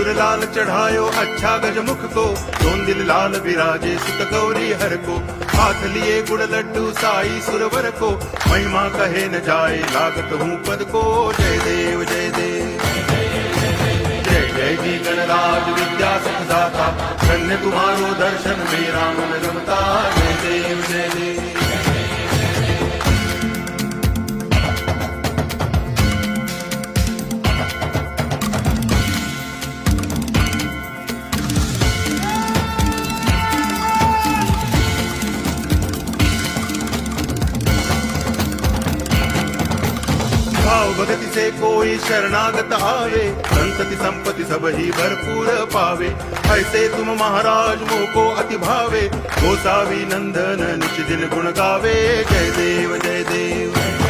सिंदूर लाल चढ़ायो अच्छा गजमुख को, दोन दिल लाल विराजे सुत गौरी हर को, हाथ लिए गुड़ लड्डू साई सुरवर को, महिमा कहे न जाए लागत हूँ पद को। जय देव जय देव जय जय जी गणराज विद्या सुखदाता, धन्य तुम्हारो दर्शन मेरा मन रमता। जय देव जय देव भाव भगति से कोई शरणागत आवे, संतति संपत्ति सब ही भरपूर पावे। ऐसे तुम महाराज मोको अति भावे, गोसावी नंदन निच दिन गुण गावे। जय देव जय देव